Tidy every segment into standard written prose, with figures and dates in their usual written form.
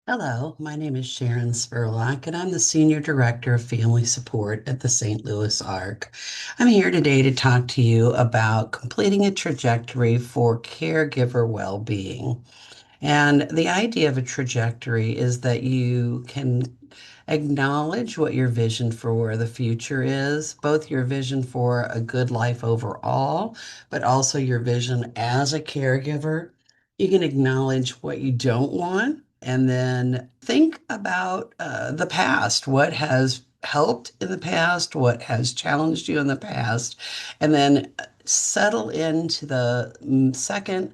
Hello, my name is Sharon Spurlock, and I'm the Senior Director of Family Support at the St. Louis Arc. I'm here today to talk to you about completing a trajectory for caregiver well-being. And the idea of a trajectory is that you can acknowledge what your vision for the future is, both your vision for a good life overall, but also your vision as a caregiver. You can acknowledge what you don't want and then think about the past, what has helped in the past, what has challenged you in the past, and then settle into the second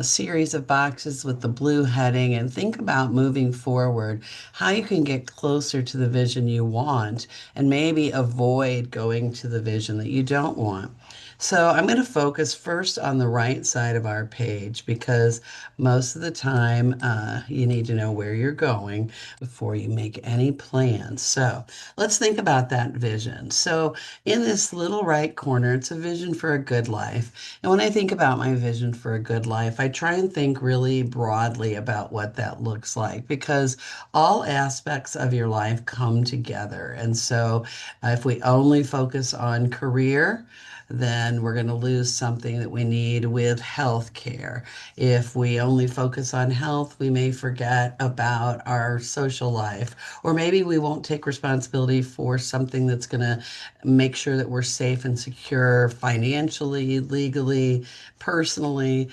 series of boxes with the blue heading and think about moving forward, how you can get closer to the vision you want and maybe avoid going to the vision that you don't want. So I'm going to focus first on the right side of our page because most of the time you need to know where you're going before you make any plans. So let's think about that vision. So in this little right corner, it's a vision for a good life. And when I think about my vision for a good life, I try and think really broadly about what that looks like because all aspects of your life come together. And so if we only focus on career, then we're going to lose something that we need with health care. If we only focus on health, we may forget about our social life, or maybe we won't take responsibility for something that's going to make sure that we're safe and secure financially, legally, personally.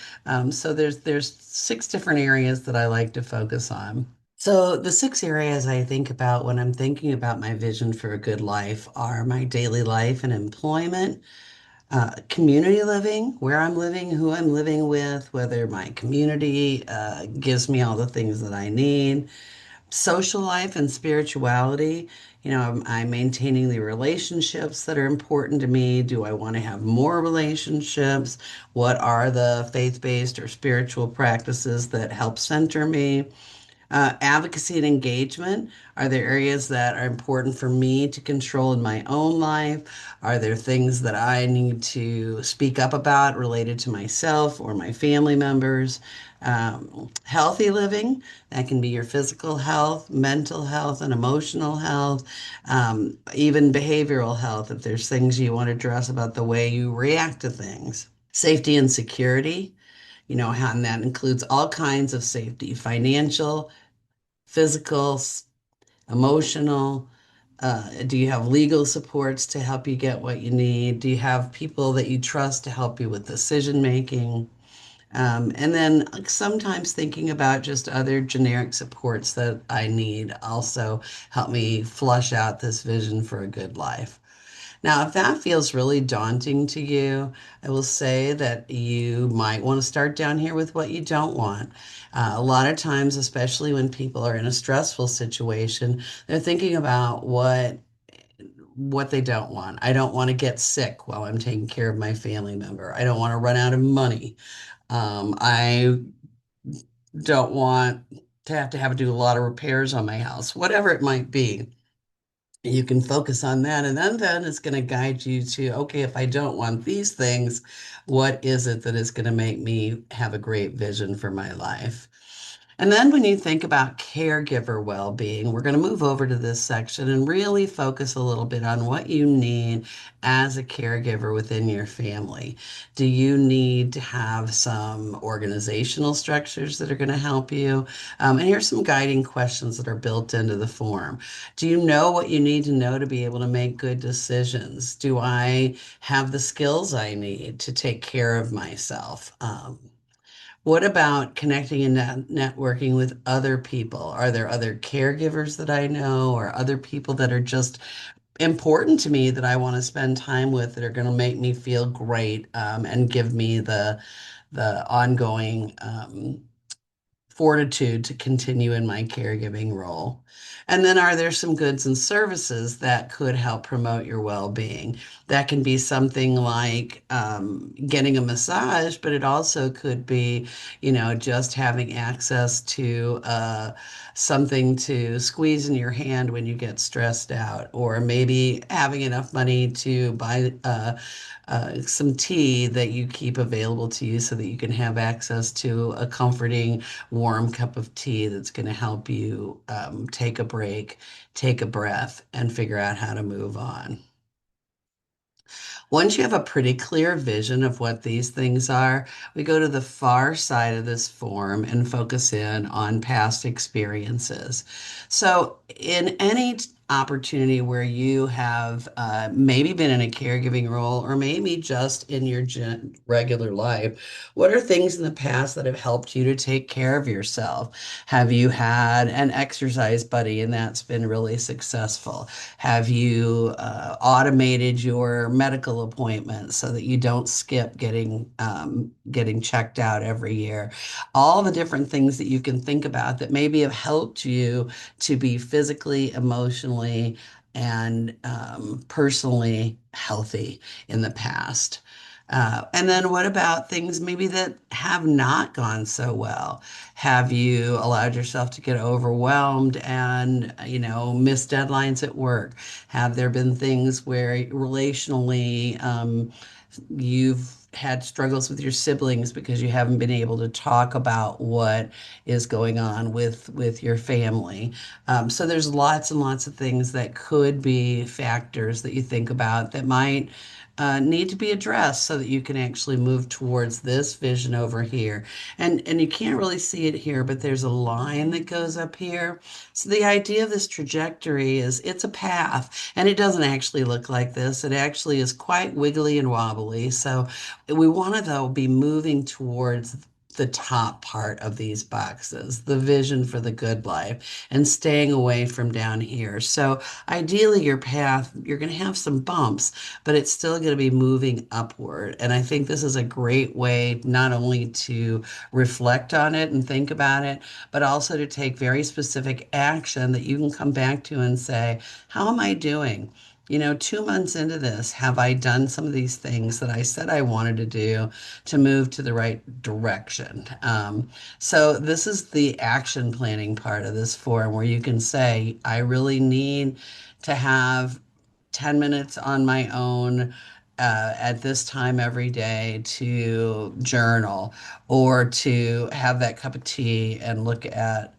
So there's six different areas that I like to focus on. So the six areas I think about when I'm thinking about my vision for a good life are my daily life and employment, community living, where I'm living, who I'm living with, whether my community gives me all the things that I need, social life and spirituality. I'm maintaining the relationships that are important to me. Do I want to have more relationships? What are the faith-based or spiritual practices that help center me? Advocacy and engagement. Are there areas that are important for me to control in my own life? Are there things that I need to speak up about related to myself or my family members? Healthy living, that can be your physical health, mental health, and emotional health, even behavioral health, if there's things you want to address about the way you react to things. Safety and security, and that includes all kinds of safety, financial, physical, emotional. Do you have legal supports to help you get what you need? Do you have people that you trust to help you with decision making? And then sometimes thinking about just other generic supports that I need also help me flush out this vision for a good life. Now, if that feels really daunting to you, I will say that you might want to start down here with what you don't want. A lot of times, especially when people are in a stressful situation, they're thinking about what they don't want. I don't want to get sick while I'm taking care of my family member. I don't want to run out of money. I don't want to have to do a lot of repairs on my house, whatever it might be. You can focus on that, and then it's going to guide you to, okay, if I don't want these things, what is it that is going to make me have a great vision for my life? And then when you think about caregiver well-being, we're going to move over to this section and really focus a little bit on what you need as a caregiver within your family. Do you need to have some organizational structures that are going to help you? And here's some guiding questions that are built into the form. Do you know what you need to know to be able to make good decisions? Do I have the skills I need to take care of myself? What about connecting and networking with other people? Are there other caregivers that I know or other people that are just important to me that I want to spend time with that are going to make me feel great and give me the ongoing fortitude to continue in my caregiving role? And then are there some goods and services that could help promote your well-being? That can be something like getting a massage, but it also could be, just having access to something to squeeze in your hand when you get stressed out, or maybe having enough money to buy some tea that you keep available to you so that you can have access to a comforting, warm cup of tea that's going to help you take a break, take a breath, and figure out how to move on. Once you have a pretty clear vision of what these things are, we go to the far side of this form and focus in on past experiences. So, in any opportunity where you have maybe been in a caregiving role or maybe just in your regular life, what are things in the past that have helped you to take care of yourself? Have you had an exercise buddy and that's been really successful? Have you automated your medical appointments so that you don't skip getting checked out every year? All the different things that you can think about that maybe have helped you to be physically, emotionally, and personally healthy in the past. And then what about things maybe that have not gone so well? Have you allowed yourself to get overwhelmed and, miss deadlines at work? Have there been things where relationally, you've had struggles with your siblings because you haven't been able to talk about what is going on with your family? So there's lots and lots of things that could be factors that you think about that might need to be addressed so that you can actually move towards this vision over here. And you can't really see it here, but there's a line that goes up here. So the idea of this trajectory is it's a path, and it doesn't actually look like this. It actually is quite wiggly and wobbly. So we want to, though, be moving towards the top part of these boxes, the vision for the good life, and staying away from down here. So ideally, your path, you're going to have some bumps, but it's still going to be moving upward. And I think this is a great way not only to reflect on it and think about it, but also to take very specific action that you can come back to and say, how am I doing? 2 months into this, have I done some of these things that I said I wanted to do to move to the right direction? So this is the action planning part of this form where you can say, I really need to have 10 minutes on my own at this time every day to journal or to have that cup of tea and look at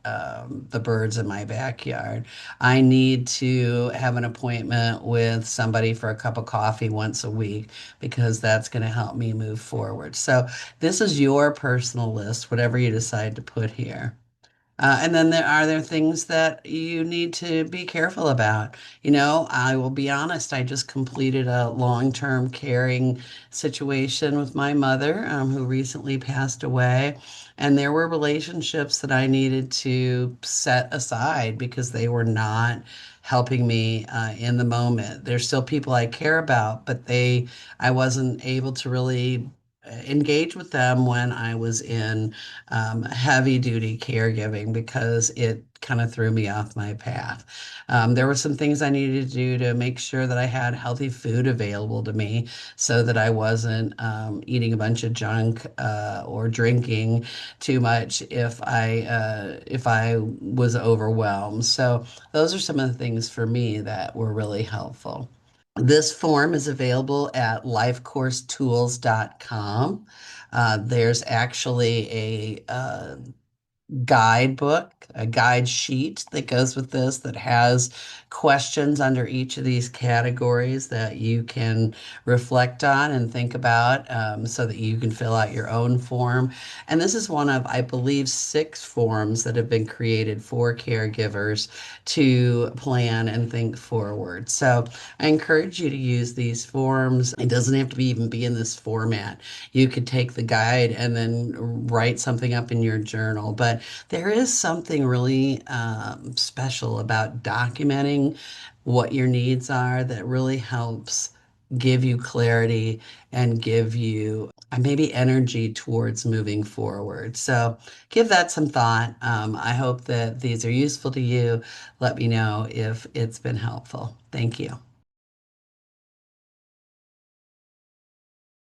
the birds in my backyard. I need to have an appointment with somebody for a cup of coffee once a week because that's going to help me move forward. So, this is your personal list, whatever you decide to put here. And then there things that you need to be careful about. I will be honest, I just completed a long-term caring situation with my mother, who recently passed away. And there were relationships that I needed to set aside because they were not helping me in the moment. There's still people I care about, but I wasn't able to really engage with them when I was in heavy duty caregiving because it kind of threw me off my path. There were some things I needed to do to make sure that I had healthy food available to me so that I wasn't eating a bunch of junk or drinking too much if I was overwhelmed. So those are some of the things for me that were really helpful. This form is available at lifecoursetools.com. There's actually a guidebook, a guide sheet that goes with this that has questions under each of these categories that you can reflect on and think about so that you can fill out your own form. And this is one of, I believe, 6 forms that have been created for caregivers to plan and think forward. So I encourage you to use these forms. It doesn't have to even be in this format. You could take the guide and then write something up in your journal. But there is something really special about documenting what your needs are that really helps give you clarity and give you maybe energy towards moving forward. So give that some thought. I hope that these are useful to you. Let me know if it's been helpful. Thank you.